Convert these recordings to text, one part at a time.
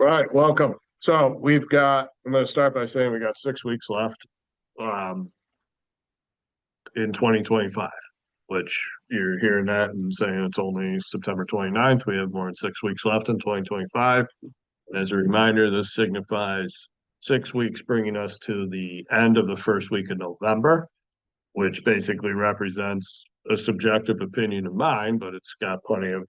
Right, welcome. So I'm going to start by saying we got 6 weeks left um, in 2025, which you're hearing that and saying it's only September 29th. We have more than 6 weeks left in 2025. And as a reminder, this signifies 6 weeks bringing us to the end of the first week of November, which basically represents a subjective opinion of mine, but it's got plenty of,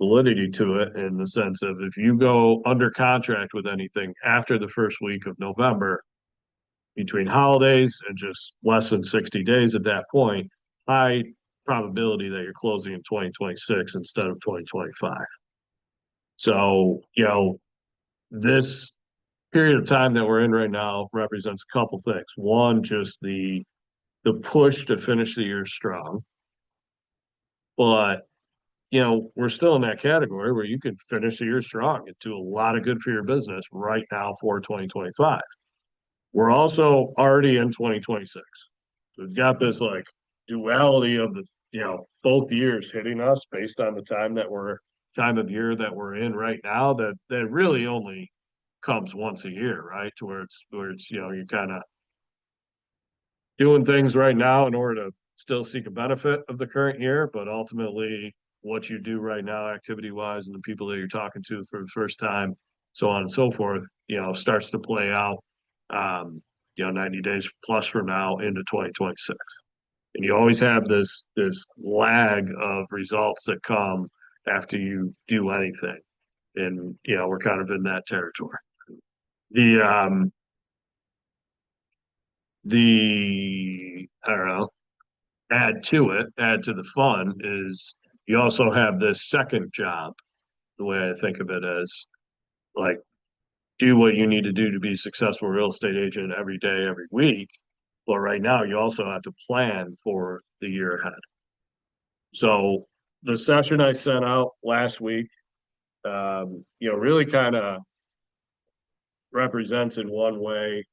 validity to it in the sense of if you go under contract with anything after the first week of November, between holidays and just less than 60 days at that point, high probability that you're closing in 2026 instead of 2025. So, this period of time that we're in right now represents a couple things. One, just the push to finish the year strong. But we're still in that category where you could finish the year strong and do a lot of good for your business right now for 2025. We're also already in 2026. So we've got this like duality of both years hitting us based on the time of year that we're in right now that really only comes once a year, right? To where it's you're kind of doing things right now in order to still seek a benefit of the current year, but ultimately what you do right now, activity wise, and the people that you're talking to for the first time, so on and so forth, starts to play out, 90 days plus from now into 2026. And you always have this lag of results that come after you do anything. And, we're kind of in that territory. The, I don't know, add to the fun is you also have this second job, the way I think of it as like do what you need to do to be a successful real estate agent every day, every week. But right now you also have to plan for the year ahead. So the session I sent out last week, really kind of represents in one way,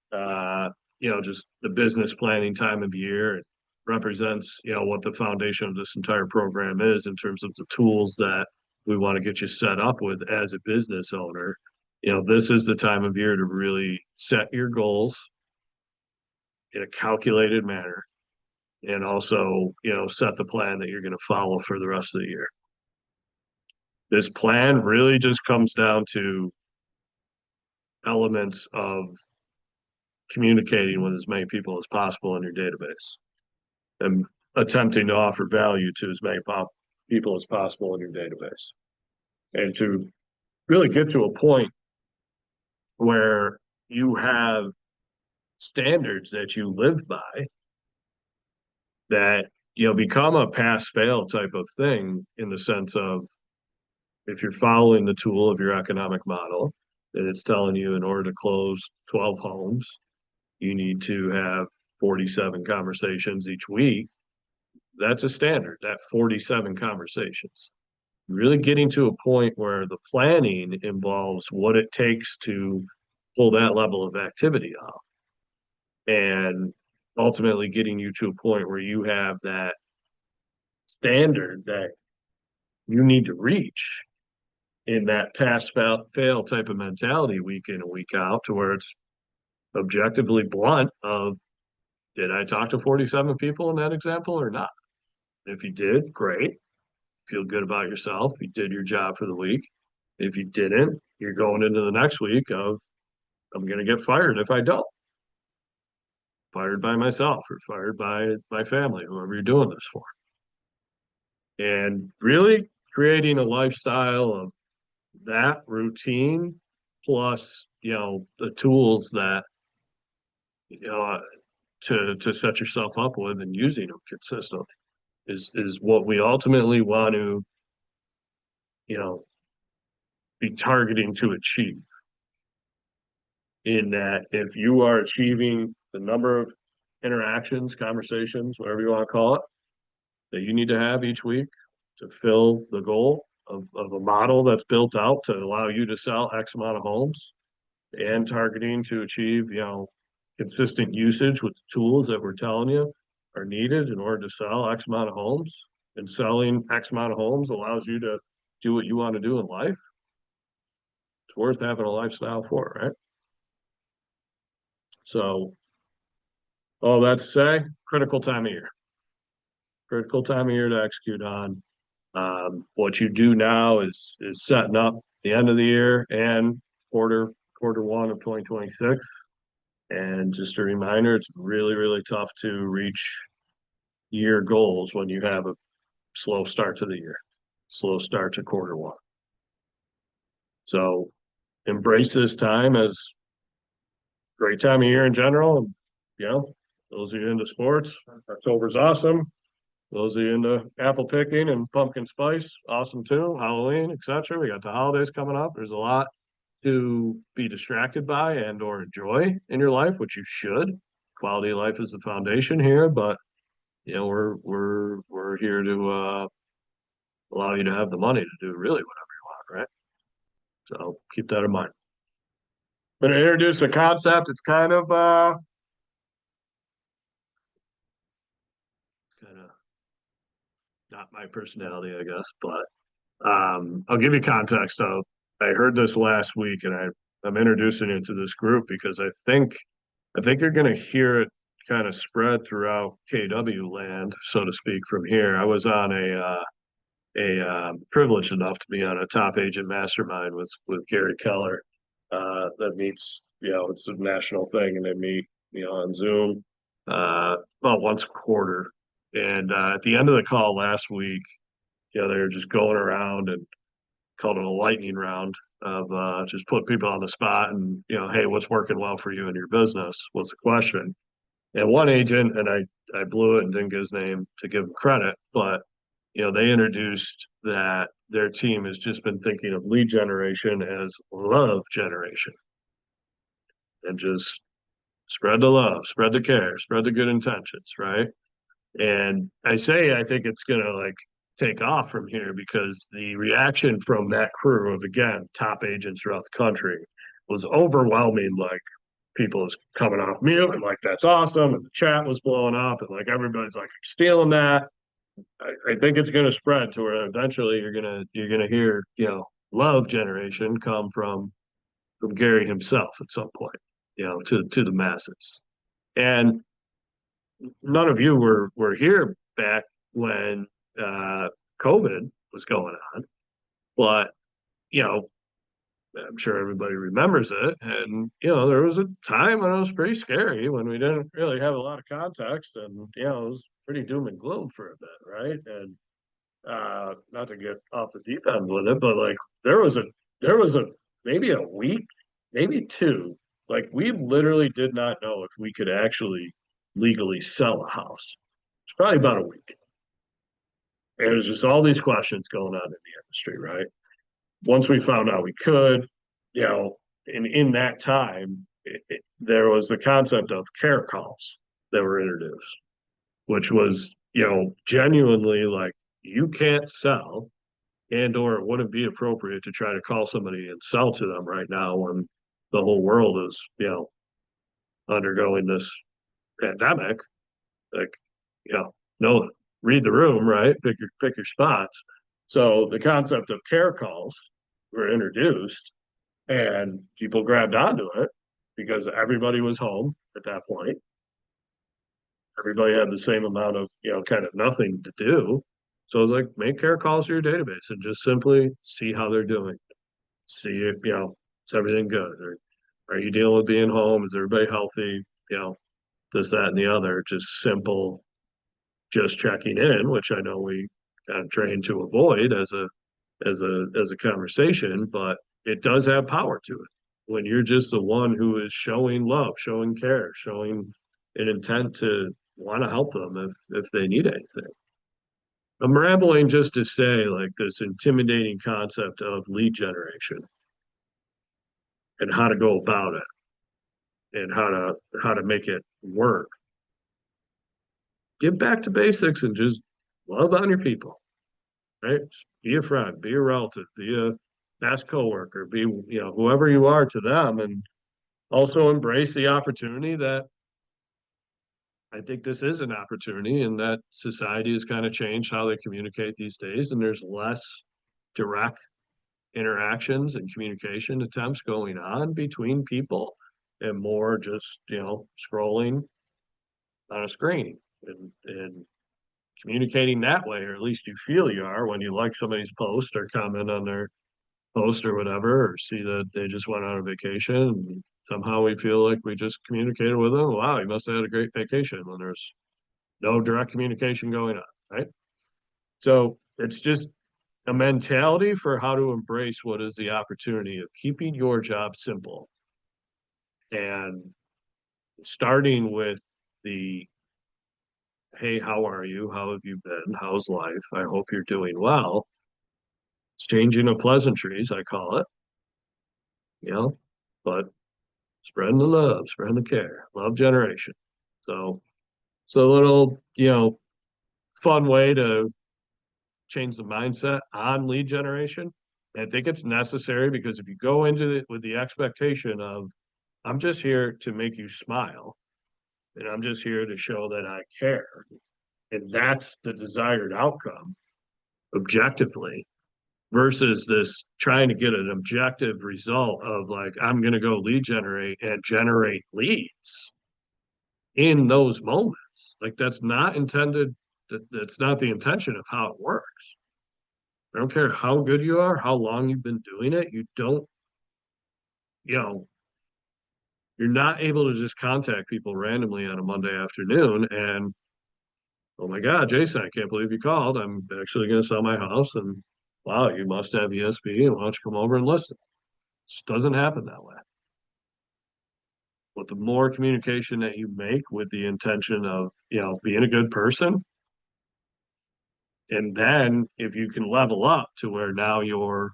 just the business planning time of year. It represents, what the foundation of this entire program is in terms of the tools that we want to get you set up with as a business owner. This is the time of year to really set your goals in a calculated manner and also, set the plan that you're going to follow for the rest of the year. This plan really just comes down to elements of communicating with as many people as possible in your database and attempting to offer value to as many people as possible in your database. And to really get to a point where you have standards that you live by that, become a pass fail type of thing in the sense of if you're following the tool of your economic model, that it's telling you in order to close 12 homes, you need to have 47 conversations each week. That's a standard, that 47 conversations. Really getting to a point where the planning involves what it takes to pull that level of activity off. And ultimately getting you to a point where you have that standard that you need to reach in that pass fail type of mentality week in and week out to where it's objectively blunt of did I talk to 47 people in that example or not? If you did, great. Feel good about yourself. You did your job for the week. If you didn't, you're going into the next week of I'm going to get fired if I don't. Fired by myself or fired by my family, whoever you're doing this for. And really creating a lifestyle of that routine plus, the tools that, to set yourself up with and using them consistently is what we ultimately want to, be targeting to achieve. In that, if you are achieving the number of interactions, conversations, whatever you want to call it, that you need to have each week to fill the goal of a model that's built out to allow you to sell X amount of homes and targeting to achieve, consistent usage with the tools that we're telling you are needed in order to sell X amount of homes. And selling X amount of homes allows you to do what you want to do in life. it's worth having a lifestyle for, right? So all that to say, critical time of year to execute on. What you do now is setting up the end of the year and quarter one of 2026. And just a reminder, it's really, really tough to reach year goals when you have a slow start to the year, slow start to quarter one. So embrace this time as great time of year in general. You know, those of you into sports, October's awesome. Those of you into apple picking and pumpkin spice, awesome too. Halloween, etc. We got the holidays coming up. There's a lot to be distracted by and or enjoy in your life, which you should. Quality of life is the foundation here, but you know, we're here to allow you to have the money to do really whatever you want, right? So keep that in mind. I'm gonna introduce a concept. It's kind of not my personality, I guess, but I'll give you context of I heard this last week and I'm introducing it to this group because I think you're gonna hear it kind of spread throughout KW land, so to speak, from here. I was on privileged enough to be on a top agent mastermind with Gary Keller. That meets, you know, it's a national thing, and they meet, you know, on Zoom about once a quarter. And at the end of the call last week, you know, they were just going around and called it a lightning round of just put people on the spot and, you know, hey, what's working well for you in your business? What's the question? And one agent, and I blew it and didn't get his name to give him credit, but you know, they introduced that their team has just been thinking of lead generation as love generation and just spread the love, spread the care, spread the good intentions, right? And I say I think it's gonna like take off from here because the reaction from that crew of again top agents throughout the country was overwhelming. Like people is coming off mute and like that's awesome, and the chat was blowing up, and like everybody's like stealing that. I think it's going to spread to where eventually you're gonna hear, you know, love generation come from Gary himself at some point, you know, to the masses. And none of you were here back when COVID was going on, but you know, I'm sure everybody remembers it. And you know, there was a time when it was pretty scary when we didn't really have a lot of context, and you know, it was pretty doom and gloom for a bit, right? And not to get off the deep end with it, but like there was a maybe a week, maybe two. Like we literally did not know if we could actually legally sell a house. It's probably about a week. And it was just all these questions going on in the industry, right? Once we found out we could, you know, in that time, there was the concept of care calls that were introduced, which was, you know, genuinely like you can't sell and or it wouldn't be appropriate to try to call somebody and sell to them right now when the whole world is, you know, undergoing this pandemic. Like, you know, no, read the room, right? Pick your spots. So the concept of care calls were introduced and people grabbed onto it because everybody was home at that point. Everybody had the same amount of, you know, kind of nothing to do. So I was like, make care calls to your database and just simply see how they're doing. See if, you know, is everything good? Or are you dealing with being home? Is everybody healthy? You know, this, that, and the other. Just simple, just checking in, which I know we kind of trained to avoid as a conversation, but it does have power to it when you're just the one who is showing love, showing care, showing an intent to want to help them if they need anything. I'm rambling just to say like this intimidating concept of lead generation and how to go about it and how to make it work. Get back to basics and just love on your people, right? Just be a friend, be a relative, be a best coworker, be, you know, whoever you are to them, and also embrace the opportunity that I think this is an opportunity and that society has kind of changed how they communicate these days, and there's less direct interactions and communication attempts going on between people and more just, scrolling on a screen and communicating that way, or at least you feel you are when you like somebody's post or comment on their post or whatever, or see that they just went on a vacation. And somehow we feel like we just communicated with them. Wow, you must have had a great vacation when there's no direct communication going on, right? So it's just a mentality for how to embrace what is the opportunity of keeping your job simple and starting with the hey, how are you? How have you been? How's life? I hope you're doing well. It's changing of pleasantries, I call it, you know, but spreading the love, spreading the care, love generation. So it's a little, fun way to change the mindset on lead generation. And I think it's necessary because if you go into it with the expectation of, I'm just here to make you smile, and I'm just here to show that I care, and that's the desired outcome objectively, versus this trying to get an objective result of like, I'm going to go lead generate and generate leads in those moments. Like, that's not intended, that's not the intention of how it works. I don't care how good you are, how long you've been doing it. You don't, you know, you're not able to just contact people randomly on a Monday afternoon and, oh my God, Jason, I can't believe you called. I'm actually going to sell my house. And wow, you must have ESP. And why don't you come over and list it? It just doesn't happen that way. But the more communication that you make with the intention of, being a good person, and then if you can level up to where now you're,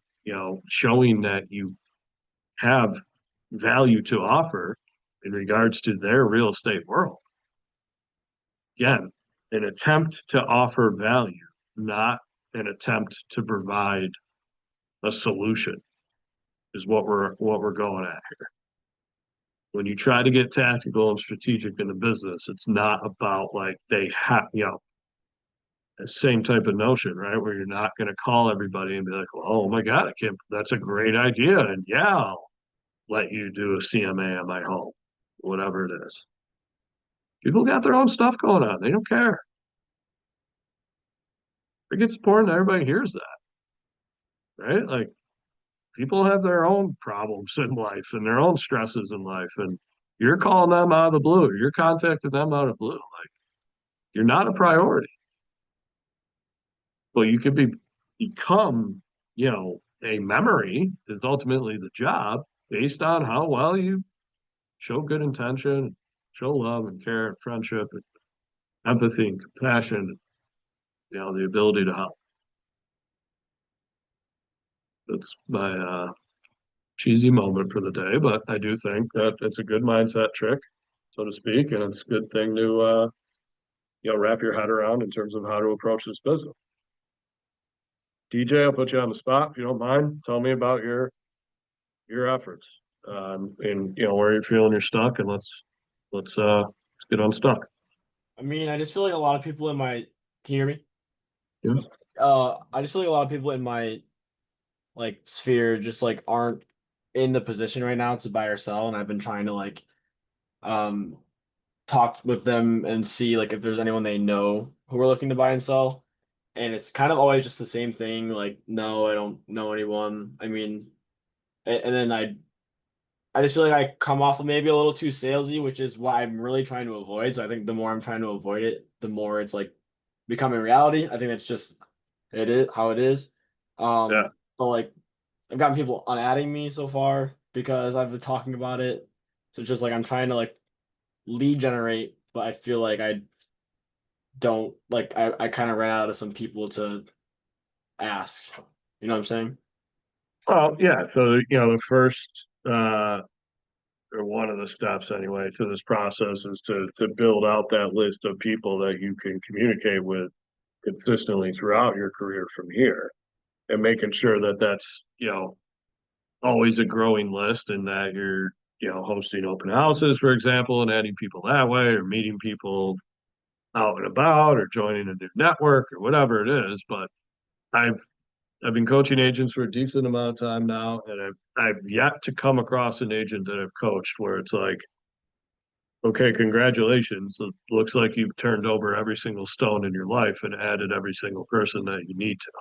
showing that you have value to offer in regards to their real estate world. Again, an attempt to offer value, not an attempt to provide a solution, is what we're going at here. When you try to get tactical and strategic in the business, it's not about like they have, same type of notion, right? Where you're not going to call everybody and be like, well, oh my God, I can't, that's a great idea. And yeah, I'll let you do a CMA on my home, whatever it is. People got their own stuff going on. They don't care. It gets important. Everybody hears that, right? Like, people have their own problems in life and their own stresses in life. And you're calling them out of the blue. You're contacting them out of the blue. Like, you're not a priority. But you could become, a memory is ultimately the job based on how well you show good intention, show love and care and friendship and empathy and compassion, the ability to help. That's my cheesy moment for the day, but I do think that it's a good mindset trick, so to speak, and it's a good thing to wrap your head around in terms of how to approach this business. DJ, I'll put you on the spot if you don't mind. Tell me about your efforts, and where you're feeling you're stuck, and let's get unstuck. I mean, I just feel like a lot of people in my, can you hear me? Yeah. I just feel like a lot of people in my like sphere just like aren't in the position right now to buy or sell, and I've been trying to like um talk with them and see like if there's anyone they know who are looking to buy and sell. And it's kind of always just the same thing, like, no, I don't know anyone. I mean, and then I just feel like I come off maybe a little too salesy, which is what I'm really trying to avoid. So I think the more I'm trying to avoid it, the more it's like becoming reality. I think that's just it is how it is. Yeah. But like I've gotten people unadding me so far because I've been talking about it. So it's just like I'm trying to like lead generate, but I feel like I don't like I kind of ran out of some people to ask. You know what I'm saying? Well, yeah. So, the first or one of the steps anyway to this process is to build out that list of people that you can communicate with consistently throughout your career from here, and making sure that that's, always a growing list, and that you're, hosting open houses, for example, and adding people that way, or meeting people out and about, or joining a new network or whatever it is. But I've I've been coaching agents for a decent amount of time now, and I've yet to come across an agent that I've coached where it's like, okay, congratulations. It looks like you've turned over every single stone in your life and added every single person that you need to.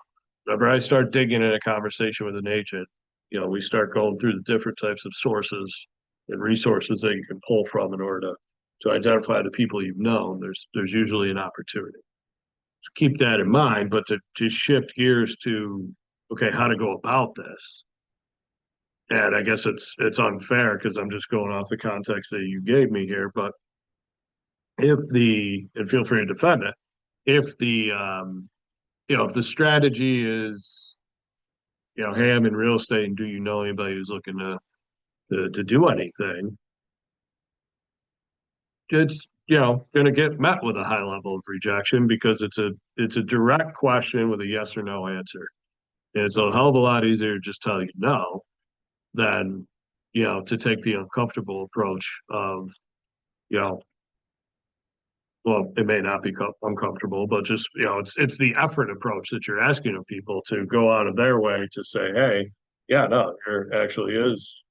Whenever I start digging in a conversation with an agent, we start going through the different types of sources and resources that you can pull from in order to identify the people you've known. There's usually an opportunity. So keep that in mind, but to shift gears to okay, how to go about this. And I guess it's unfair because I'm just going off the context that you gave me here, but and feel free to defend it, if if the strategy is, hey, I'm in real estate and do you know anybody who's looking to do anything, it's going to get met with a high level of rejection because it's a direct question with a yes or no answer. And it's a hell of a lot easier to just tell you no than to take the uncomfortable approach of you know well, it may not be uncomfortable, but just it's the effort approach that you're asking of people to go out of their way to say, hey, yeah, no, there actually is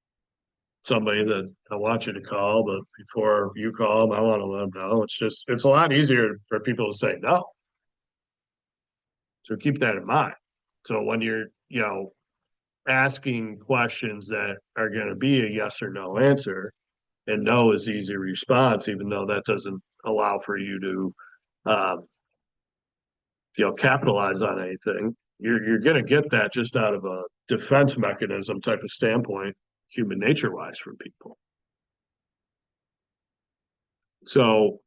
somebody that I want you to call, but before you call them, I want to let them know. It's a lot easier for people to say no. So keep that in mind. So when you're asking questions that are going to be a yes or no answer, and no is the easy response, even though that doesn't allow for you to capitalize on anything. You're going to get that just out of a defense mechanism type of standpoint, human nature wise, from people. So,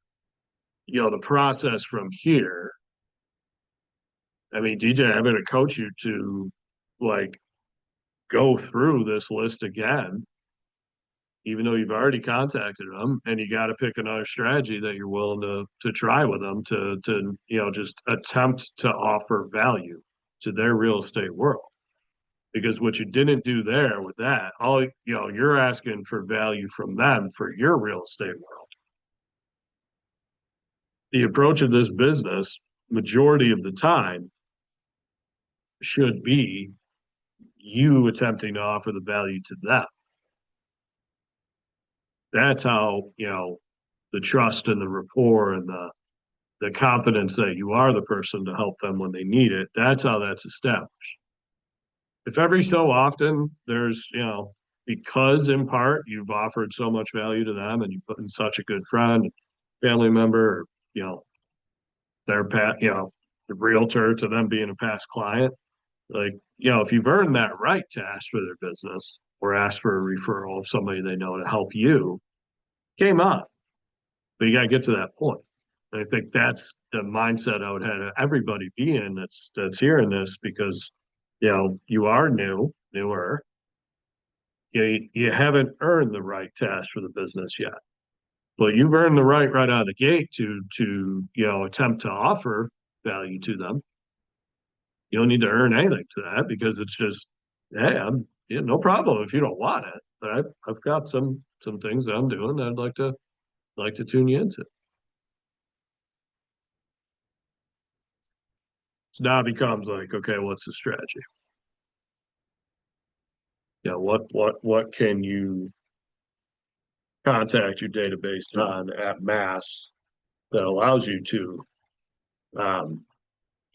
the process from here. I mean, DJ, I'm going to coach you to like go through this list again, even though you've already contacted them, and you got to pick another strategy that you're willing to try with them to just attempt to offer value to their real estate world. Because what you didn't do there with that, you're asking for value from them for your real estate world. The approach of this business, majority of the time, should be you attempting to offer the value to them. That's how, the trust and the rapport and the confidence that you are the person to help them when they need it, that's how that's established. If every so often there's, because in part you've offered so much value to them and you put in such a good friend, family member, or, their the realtor to them being a past client, like, if you've earned that right to ask for their business or ask for a referral of somebody they know to help you, came on. But you got to get to that point. And I think that's the mindset I would have everybody be in that's hearing this because, you are newer. You haven't earned the right to ask for the business yet. But you've earned the right out of the gate to attempt to offer value to them. You don't need to earn anything to that because it's just, hey, I'm no problem if you don't want it. But I've got some things that I'm doing that I'd like to tune you into. So now it becomes like, okay, what's the strategy? What can you contact your database on at mass that allows you to um,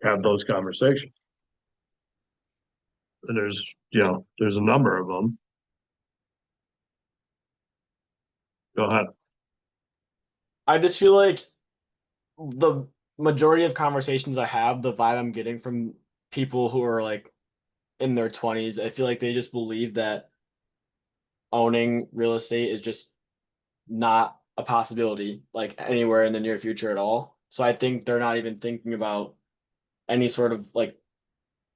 have those conversations? And there's a number of them. Go ahead. I just feel like the majority of conversations I have, the vibe I'm getting from people who are like in their 20s, I feel like they just believe that owning real estate is just not a possibility like anywhere in the near future at all. So I think they're not even thinking about any sort of like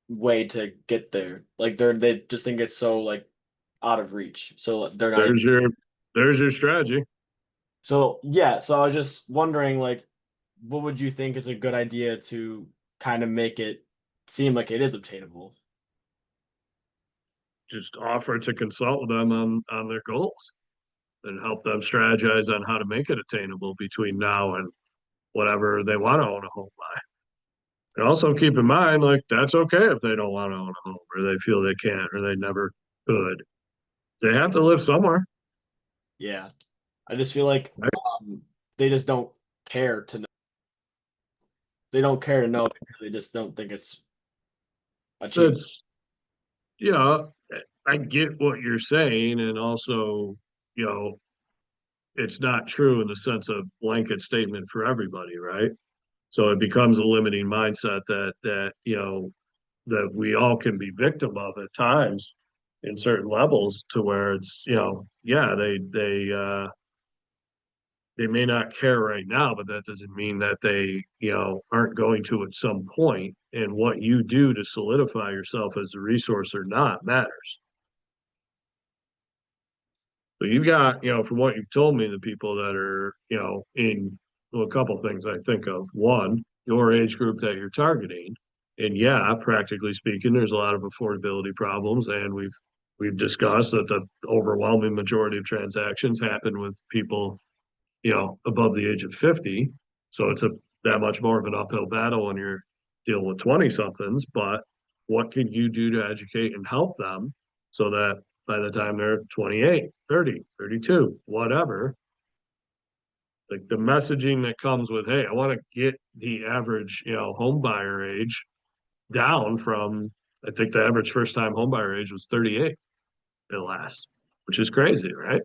way to get there. Like they just think it's so like out of reach. So they're not even. There's your strategy. So yeah, so I was just wondering like what would you think is a good idea to kind of make it seem like it is obtainable? Just offer to consult with them on their goals and help them strategize on how to make it attainable between now and whatever they want to own a home by. And also keep in mind, like, that's okay if they don't want to own a home or they feel they can't or they never could. They have to live somewhere. Yeah. I just feel like Right? they just don't care to know. They don't care to know because they just don't think it's achievable. It's, yeah, I get what you're saying. And also, you know, it's not true in the sense of blanket statement for everybody, right? So it becomes a limiting mindset that, you know, that we all can be victim of at times in certain levels to where it's, you know, yeah, they may not care right now, but that doesn't mean that they, you know, aren't going to at some point. And what you do to solidify yourself as a resource or not matters. But you've got, you know, from what you've told me, the people that are, you know, in, well, a couple things I think of. One, your age group that you're targeting. And yeah, practically speaking, there's a lot of affordability problems. And we've discussed that the overwhelming majority of transactions happen with people, you know, above the age of 50. So it's a that much more of an uphill battle when you're dealing with 20 somethings. But what can you do to educate and help them so that by the time they're 28, 30, 32, whatever, like the messaging that comes with, hey, I want to get the average, you know, home buyer age down from, I think the average first time home buyer age was 38 at last, which is crazy, right?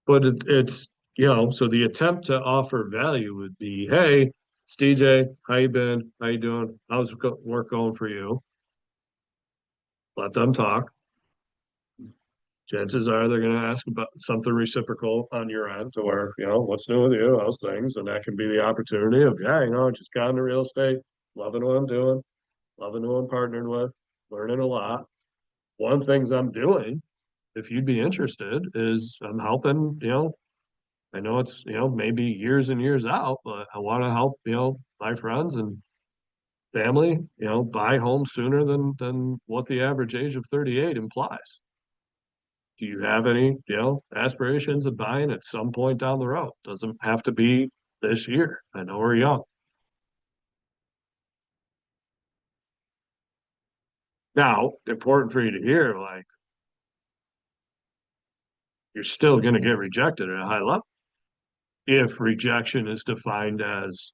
But it's, you know, so the attempt to offer value would be, hey, it's DJ, how you been? How you doing? How's work going for you? Let them talk. Chances are they're going to ask about something reciprocal on your end to where, you know, what's new with you? How's things? And that can be the opportunity of, yeah, you know, I just got into real estate, loving what I'm doing, loving who I'm partnered with, learning a lot. One of the things I'm doing, if you'd be interested, is I'm helping, you know, I know it's, you know, maybe years and years out, but I want to help, you know, my friends and family, you know, buy homes sooner than what the average age of 38 implies. Do you have any, you know, aspirations of buying at some point down the road? Doesn't have to be this year. I know we're young. Now, important for you to hear, like, you're still going to get rejected at a high level. If rejection is defined as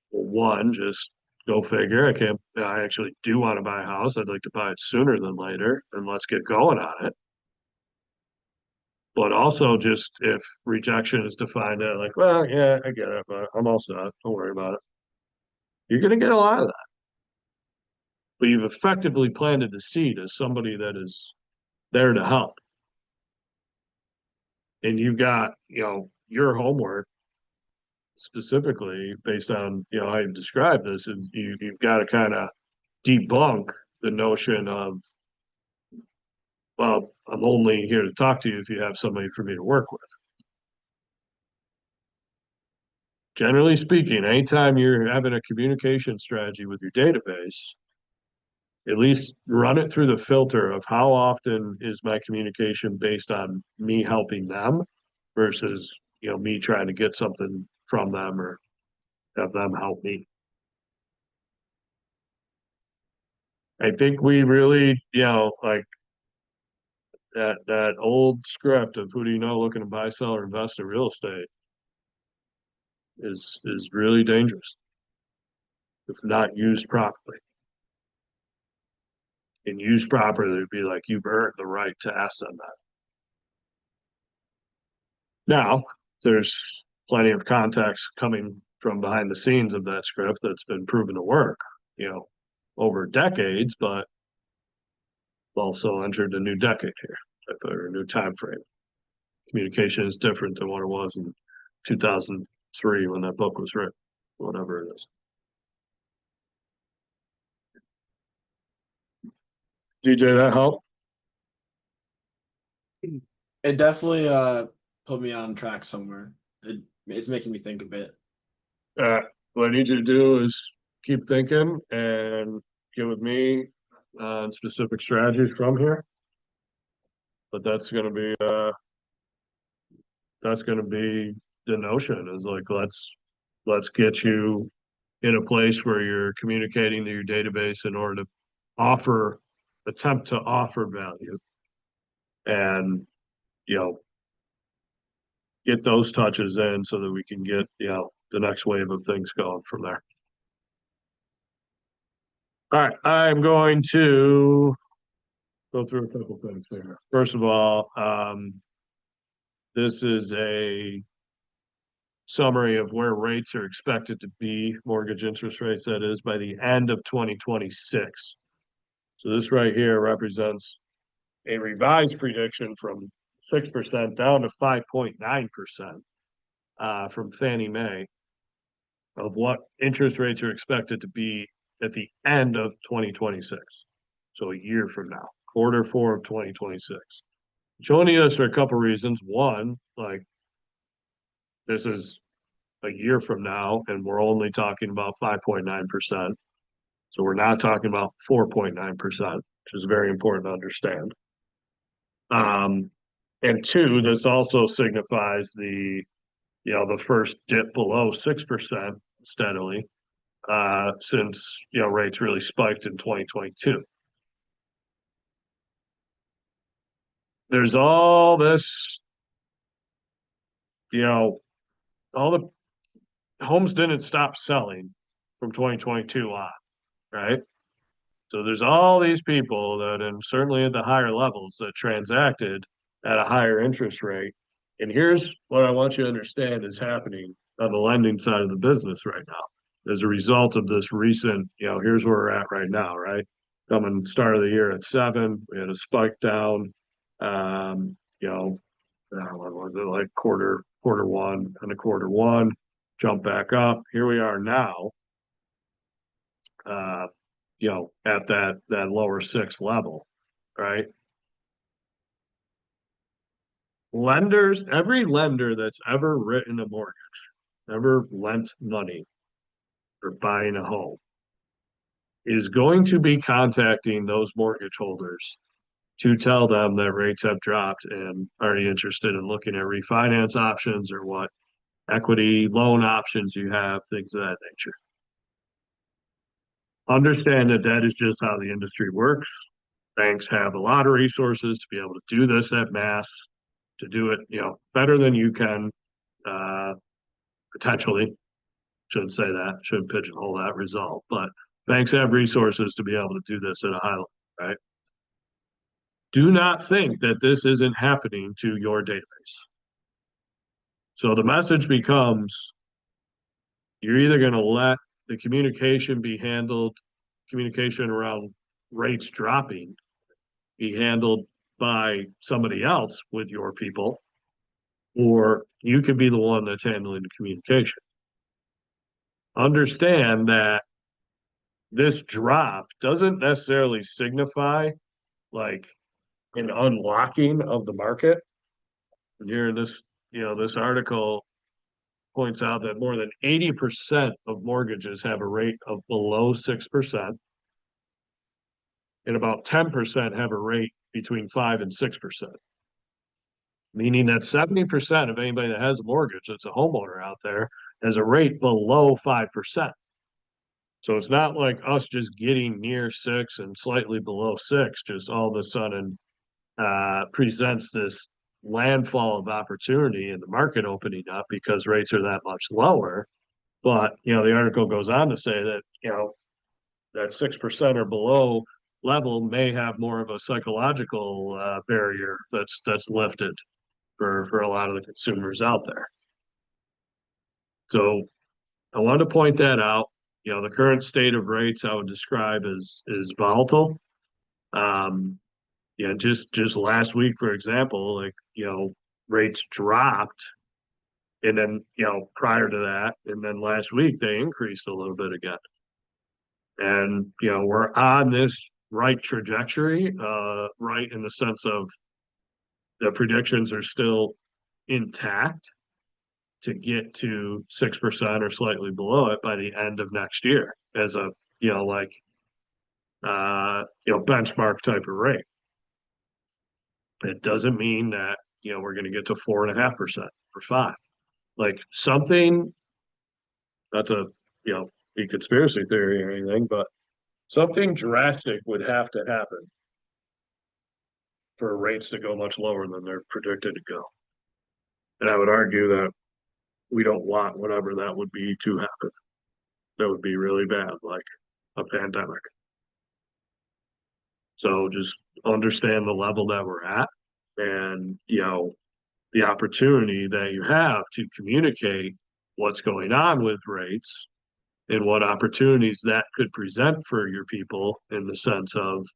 one, just go figure. I can't, I actually do want to buy a house. I'd like to buy it sooner than later, and let's get going on it. But also, just if rejection is defined as like, well, yeah, I get it, but I'm all set. Don't worry about it. You're going to get a lot of that. But you've effectively planted the seed as somebody that is there to help. And you've got, you know, your homework specifically based on, you know, how you've described this, and you've got to kind of debunk the notion of, well, I'm only here to talk to you if you have somebody for me to work with. Generally speaking, anytime you're having a communication strategy with your database, at least run it through the filter of how often is my communication based on me helping them versus, you know, me trying to get something from them or have them help me. I think we really, you know, like that old script of who do you know looking to buy, sell, or invest in real estate is really dangerous if not used properly. And used properly, it'd be like you've earned the right to ask them that. Now, there's plenty of context coming from behind the scenes of that script that's been proven to work, you know, over decades, but also entered a new decade here, or a new time frame. Communication is different than what it was in 2003 when that book was written, whatever it is. DJ, that help? It definitely put me on track somewhere. It's making me think a bit. Uh, what I need you to do is keep thinking and get with me on specific strategies from here. But that's going to be the notion is like, let's get you in a place where you're communicating to your database in order to offer, attempt to offer value and, you know, get those touches in so that we can get, you know, the next wave of things going from there. All right, I'm going to go through a couple things here. First of all, this is a summary of where rates are expected to be, mortgage interest rates, that is, by the end of 2026. So this right here represents a revised prediction from 6% down to 5.9% from Fannie Mae of what interest rates are expected to be at the end of 2026. So a year from now, quarter four of 2026. Showing you this for a couple reasons. One, like this is a year from now, and we're only talking about 5.9%. So we're not talking about 4.9%, which is very important to understand. And two, this also signifies the, you know, the first dip below 6% steadily, since, you know, rates really spiked in 2022. There's all this, you know, all the homes didn't stop selling from 2022 on, right? So there's all these people that, and certainly at the higher levels, that transacted at a higher interest rate. And here's what I want you to understand is happening on the lending side of the business right now. As a result of this recent, you know, here's where we're at right now, right? Coming start of the year at 7, we had a spike down, you know, what was it, like quarter one and a quarter one, jump back up. Here we are now, you know, at that lower 6 level, right? Lenders, every lender that's ever written a mortgage, ever lent money for buying a home, is going to be contacting those mortgage holders to tell them that rates have dropped and are you interested in looking at refinance options or what equity loan options you have, things of that nature. Understand that that is just how the industry works. Banks have a lot of resources to be able to do this at mass, to do it, you know, better than you can, potentially. Shouldn't say that, shouldn't pigeonhole that result, but banks have resources to be able to do this at a high level, right? Do not think that this isn't happening to your database. So the message becomes, you're either going to let the communication be handled, communication around rates dropping, be handled by somebody else with your people, or you could be the one that's handling the communication. Understand that this drop doesn't necessarily signify like an unlocking of the market. And here in this, you know, this article points out that more than 80% of mortgages have a rate of below 6%, and about 10% have a rate between 5 and 6%. Meaning that 70% of anybody that has a mortgage that's a homeowner out there has a rate below 5%. So it's not like us just getting near 6 and slightly below 6, just all of a sudden presents this landfall of opportunity in the market opening up because rates are that much lower. But, you know, the article goes on to say that, you know, that 6% or below level may have more of a psychological barrier that's lifted for a lot of the consumers out there. So I wanted to point that out. You know, the current state of rates I would describe as volatile. Yeah, just last week, for example, like, you know, rates dropped, and then, you know, prior to that, and then last week they increased a little bit again. And, you know, we're on this right trajectory, right in the sense of the predictions are still intact to get to 6% or slightly below it by the end of next year as a, you know, like, you know, benchmark type of rate. It doesn't mean that, you know, we're going to get to 4.5% or 5%. like something, not to, be conspiracy theory or anything, but something drastic would have to happen for rates to go much lower than they're predicted to go. And I would argue that we don't want whatever that would be to happen. That would be really bad, like a pandemic. So just understand the level that we're at and, the opportunity that you have to communicate what's going on with rates and what opportunities that could present for your people in the sense of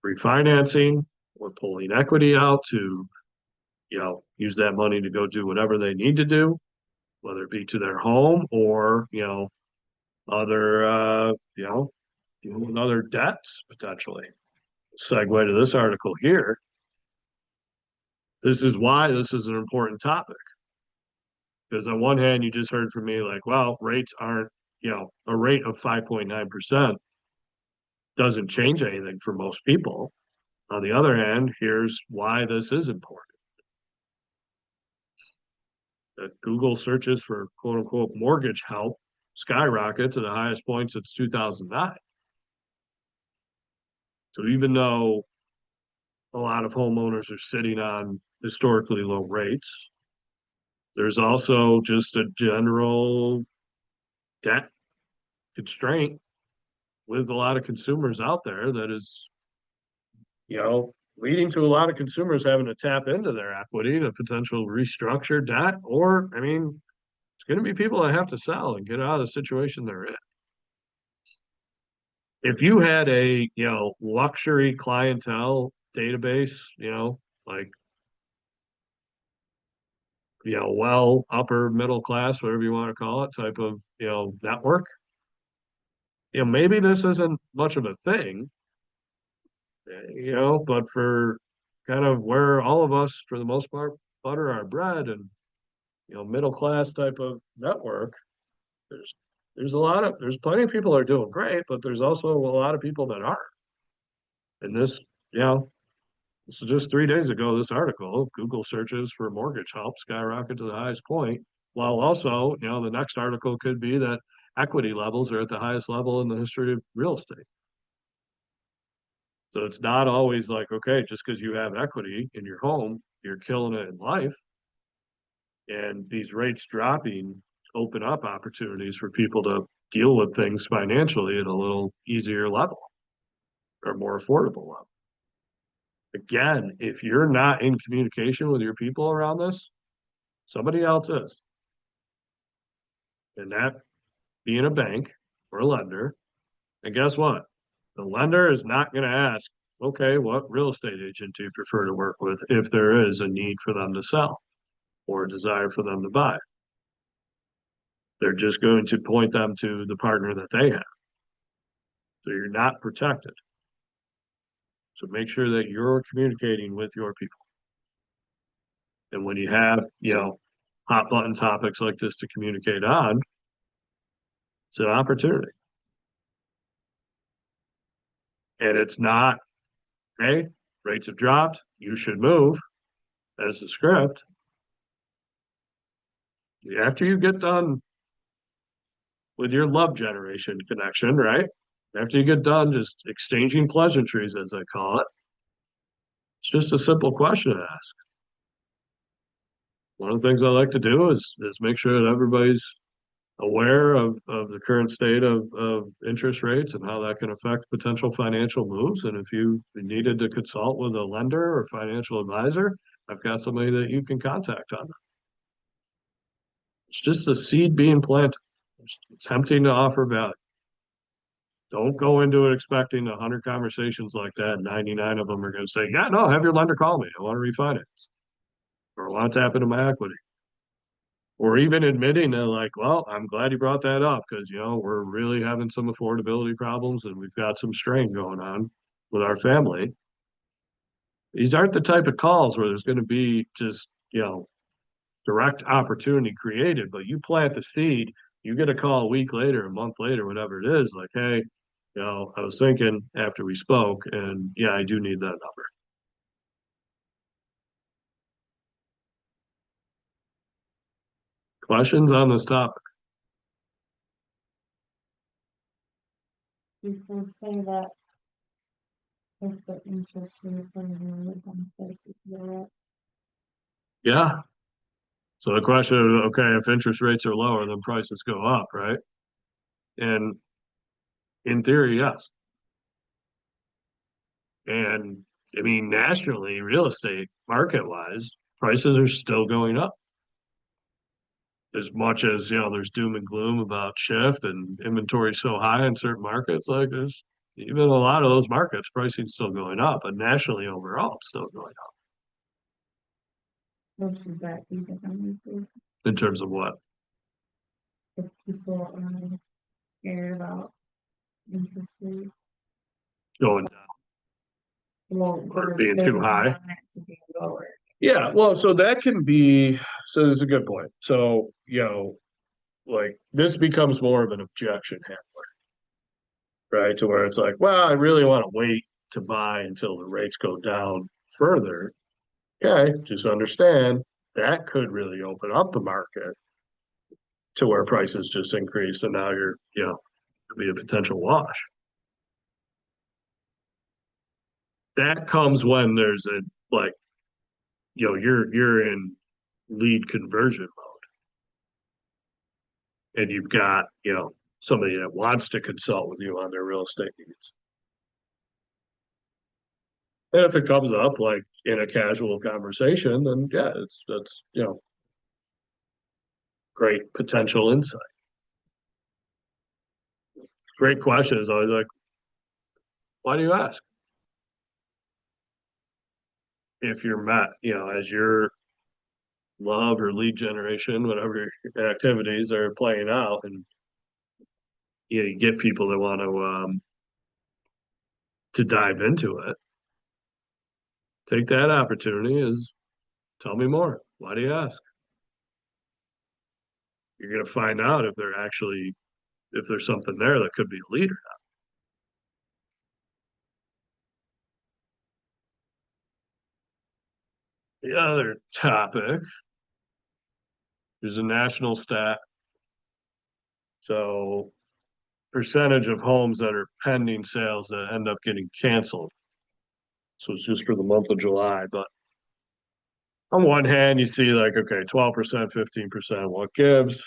refinancing or pulling equity out to, use that money to go do whatever they need to do, whether it be to their home or, other, dealing with other debts potentially. Segue to this article here. This is why this is an important topic. Because on one hand, you just heard from me like, well, rates aren't, a rate of 5.9% doesn't change anything for most people. On the other hand, here's why this is important. That Google searches for quote unquote mortgage help skyrocket to the highest point since 2009. So even though a lot of homeowners are sitting on historically low rates, there's also just a general debt constraint with a lot of consumers out there that is, leading to a lot of consumers having to tap into their equity to potential restructure debt, or, I mean, it's going to be people that have to sell and get out of the situation they're in. If you had a, luxury clientele database, like, well, upper middle class, whatever you want to call it, type of, network, maybe this isn't much of a thing, but for kind of where all of us, for the most part, butter our bread and, middle class type of network, there's there's plenty of people that are doing great, but there's also a lot of people that aren't. And this, this is just 3 days ago, this article, Google searches for mortgage help skyrocket to the highest point, while also, the next article could be that equity levels are at the highest level in the history of real estate. So it's not always like, okay, just because you have equity in your home, you're killing it in life. And these rates dropping open up opportunities for people to deal with things financially at a little easier level or more affordable level. Again, if you're not in communication with your people around this, somebody else is. And that being a bank or a lender. And guess what? The lender is not going to ask, okay, what real estate agent do you prefer to work with if there is a need for them to sell or a desire for them to buy? They're just going to point them to the partner that they have. So you're not protected. So make sure that you're communicating with your people. And when you have, hot button topics like this to communicate on, it's an opportunity. And it's not, hey, rates have dropped, you should move as a script. After you get done with your love generation connection, right? After you get done just exchanging pleasantries, as I call it, it's just a simple question to ask. One of the things I like to do is make sure that everybody's aware of the current state of interest rates and how that can affect potential financial moves. And if you needed to consult with a lender or financial advisor, I've got somebody that you can contact on that. It's just a seed being planted. It's tempting to offer value. Don't go into it expecting 100 conversations like that. 99 of them are going to say, yeah, no, have your lender call me. I want to refinance or I want to tap into my equity. Or even admitting that, like, well, I'm glad you brought that up because, we're really having some affordability problems and we've got some strain going on with our family. These aren't the type of calls where there's going to be just, direct opportunity created, but you plant the seed, you get a call a week later, a month later, whatever it is, like, hey, I was thinking after we spoke, and yeah, I do need that number. Questions on this topic? People say that if the interest rates are lower, then prices go up. Yeah. So the question is, okay, if interest rates are lower, then prices go up, right? And in theory, yes. And I mean, nationally, real estate market wise, prices are still going up. As much as, there's doom and gloom about shift and inventory so high in certain markets, like there's even a lot of those markets, pricing's still going up, but nationally overall, it's still going up What should that be the numbers in terms of what? if people are scared about interest rates? Going down Well, or being too high. want it to be lower. Yeah, well, so that can be, so this is a good point. So, like this becomes more of an objection handler, right? To where it's like, well, I really want to wait to buy until the rates go down further. Okay, just understand that could really open up the market to where prices just increase and now you're, could be a potential wash. That comes when there's a like, you're in lead conversion mode and you've got, somebody that wants to consult with you on their real estate needs. And if it comes up like in a casual conversation, then yeah, that's great potential insight. Great question is always like, why do you ask? If you're met, as your love or lead generation, whatever your activities are playing out, and you get people that want to dive into it, take that opportunity is tell me more. Why do you ask? You're gonna find out if there's something there that could be a leader. The other topic is a national stat. So percentage of homes that are pending sales that end up getting canceled. So it's just for the month of July, but on one hand, you see like, okay, 12%, 15%, what gives?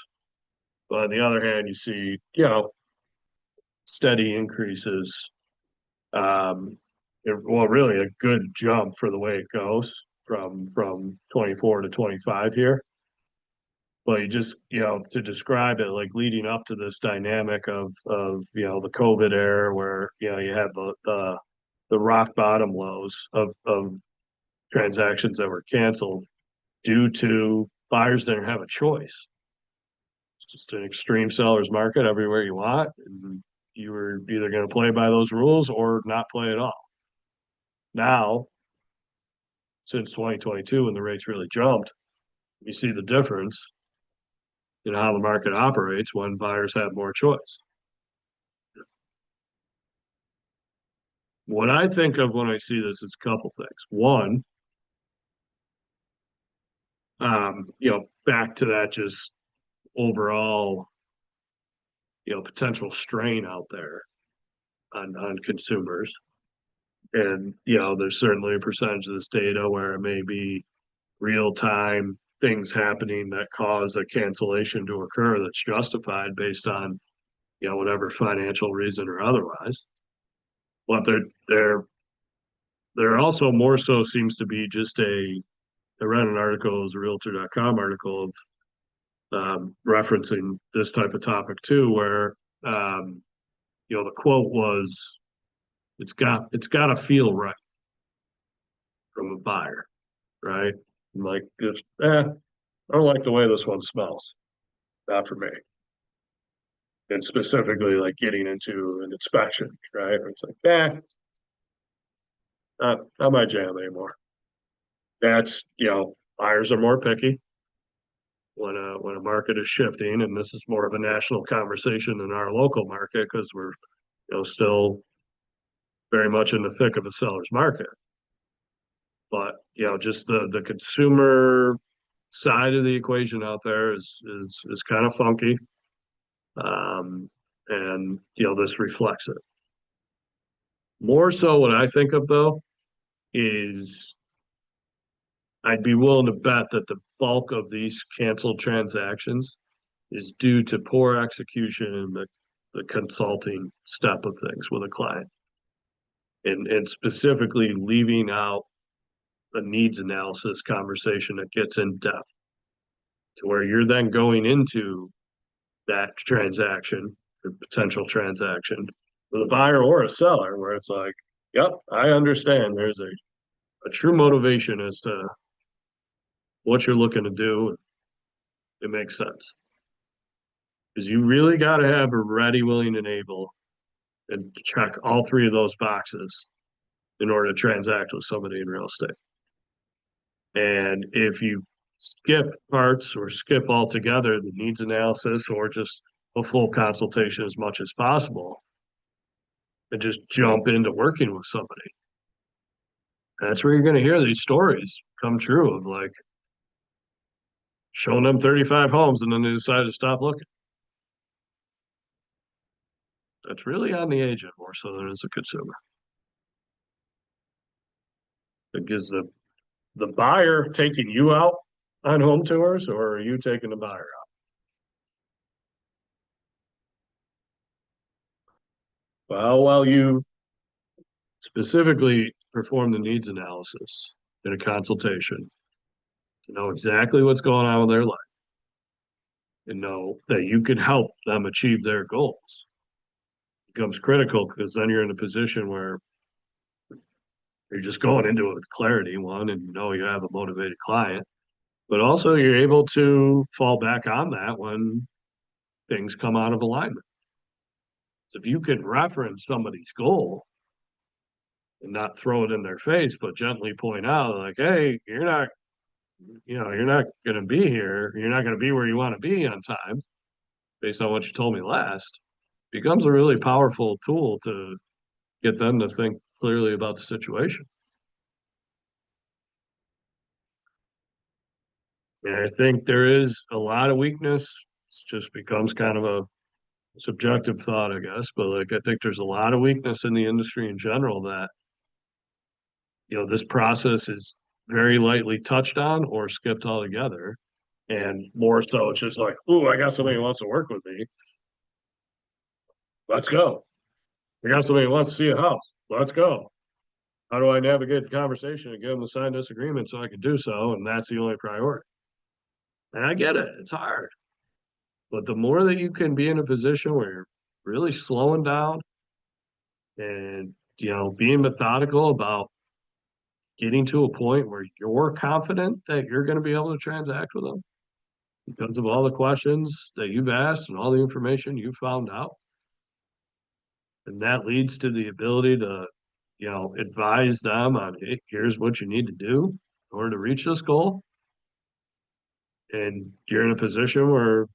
But on the other hand, you see, steady increases. Well, really a good jump for the way it goes from 24 to 25 here. But you just, to describe it like leading up to this dynamic of the COVID era where, you had the rock bottom lows of transactions that were canceled due to buyers didn't have a choice. It's just an extreme seller's market everywhere you want. And you were either going to play by those rules or not play at all. Now, since 2022, when the rates really jumped, you see the difference in how the market operates when buyers have more choice. What I think of when I see this is a couple things. One, back to that just overall, potential strain out there on consumers. And, there's certainly a percentage of this data where it may be real time things happening that cause a cancellation to occur that's justified based on, whatever financial reason or otherwise. But there also more so seems to be just I read an article, it was a realtor.com article of referencing this type of topic too, where the quote was, it's got to feel right from a buyer, right? I'm like, I don't like the way this one smells. Not for me. And specifically like getting into an inspection, right? It's like, not my jam anymore. That's, buyers are more picky when a market is shifting, and this is more of a national conversation than our local market because we're, still very much in the thick of a seller's market. But, just the consumer side of the equation out there is kind of funky. And this reflects it. More so what I think of though is I'd be willing to bet that the bulk of these canceled transactions is due to poor execution in the consulting step of things with a client. And specifically leaving out a needs analysis conversation that gets in depth to where you're then going into that transaction, the potential transaction, with a buyer or a seller, where it's like, yep, I understand there's a true motivation as to what you're looking to do. It makes sense. Because you really got to have a ready, willing, and able and check all three of those boxes in order to transact with somebody in real estate. And if you skip parts or skip altogether the needs analysis or just a full consultation as much as possible and just jump into working with somebody, that's where you're going to hear these stories come true of like showing them 35 homes and then they decide to stop looking. That's really on the agent more so than as a consumer. Because the buyer taking you out on home tours, or are you taking the buyer out? Well, while you specifically perform the needs analysis in a consultation to know exactly what's going on with their life and know that you can help them achieve their goals, becomes critical because then you're in a position where you're just going into it with clarity, one, and you have a motivated client, but also you're able to fall back on that when things come out of alignment. So if you can reference somebody's goal and not throw it in their face, but gently point out like, hey, you're not going to be here. You're not going to be where you want to be on time based on what you told me last, becomes a really powerful tool to get them to think clearly about the situation. And I think there is a lot of weakness. It just becomes kind of a subjective thought, I guess, but like I think there's a lot of weakness in the industry in general that this process is very lightly touched on or skipped altogether. And more so it's just like, oh, I got somebody who wants to work with me. Let's go. I got somebody who wants to see a house. Let's go. How do I navigate the conversation and get them to sign this agreement so I can do so? And that's the only priority. And I get it. It's hard. But the more that you can be in a position where you're really slowing down and, being methodical about getting to a point where you're confident that you're going to be able to transact with them because of all the questions that you've asked and all the information you've found out. And that leads to the ability to, advise them on, hey, here's what you need to do in order to reach this goal. And you're in a position where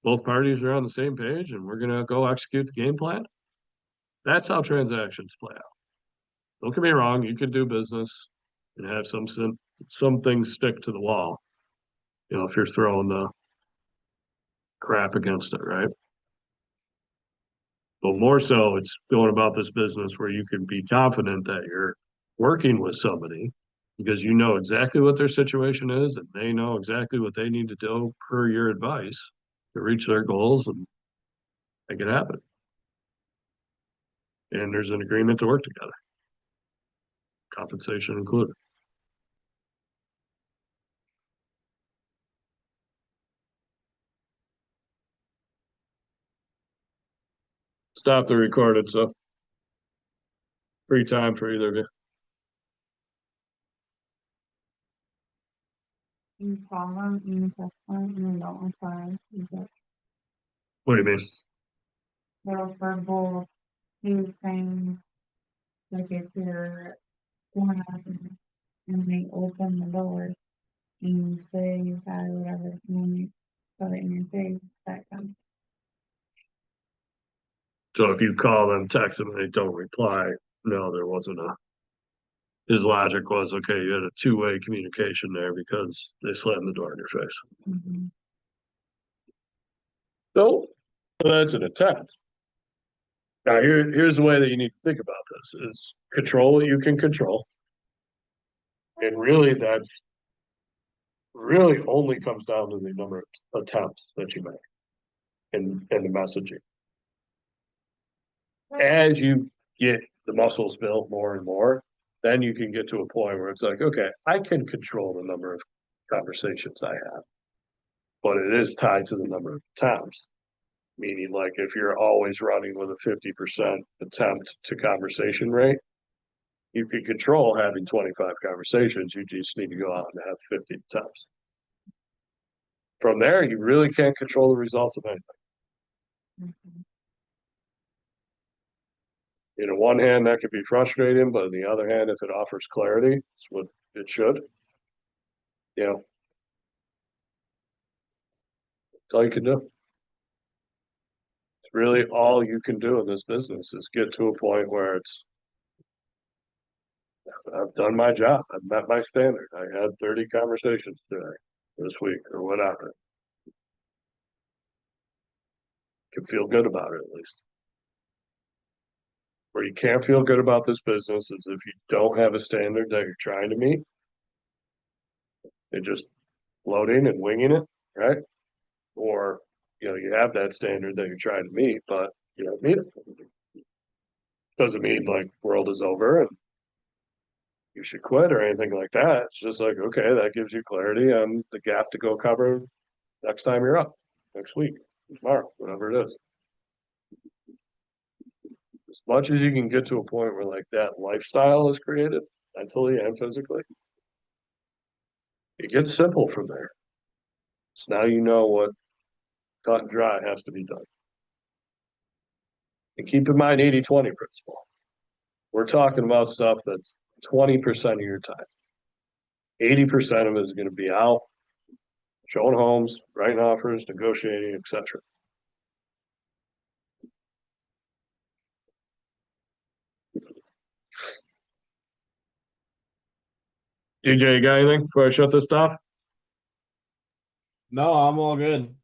both parties are on the same page and we're going to go execute the game plan. That's how transactions play out. Don't get me wrong, you could do business and have some things stick to the wall, if you're throwing the crap against it, right? But more so, it's going about this business where you can be confident that you're working with somebody because you know exactly what their situation is and they know exactly what they need to do per your advice to reach their goals and make it happen. And there's an agreement to work together, compensation included. Stop the recorded, so free time for either of you. You call them, you text them, and they don't reply. Is it What do you mean? they're verbal? He was saying, like, if you're going up and they open the door and you say you've had whatever, and you put it in your face, that comes. So if you call them, text them, and they don't reply, no, there wasn't a his logic was, okay, you had a two-way communication there because they slammed the door in your face. Mhm. So that's an attempt. Now, here's the way that you need to think about this is control what you can control. And really that really only comes down to the number of attempts that you make and the messaging. As you get the muscles built more and more, then you can get to a point where it's like, okay, I can control the number of conversations I have, but it is tied to the number of attempts. Meaning, like, if you're always running with a 50% attempt to conversation rate, you can control having 25 conversations. You just need to go out and have 50 attempts. From there, you really can't control the results of anything. Mhm. In the one hand, that could be frustrating, but on the other hand, if it offers clarity, it's what it should. You know, that's all you can do. It's really all you can do in this business is get to a point where it's, I've done my job. I've met my standard. I had 30 conversations today, this week, or whatever. Can feel good about it at least. Where you can't feel good about this business is if you don't have a standard that you're trying to meet. You're just floating and winging it, right? Or, you have that standard that you're trying to meet, but you don't meet it. Doesn't mean like world is over and you should quit or anything like that. It's just like, okay, that gives you clarity on the gap to go cover next time you're up, next week, tomorrow, whatever it is. As much as you can get to a point where like that lifestyle is created mentally and physically, it gets simple from there. So now you know what cut and dry has to be done. And keep in mind 80-20 principle. We're talking about stuff that's 20% of your time. 80% of it is going to be out, showing homes, writing offers, negotiating, etc. DJ, you got anything before I shut this off? No, I'm all good.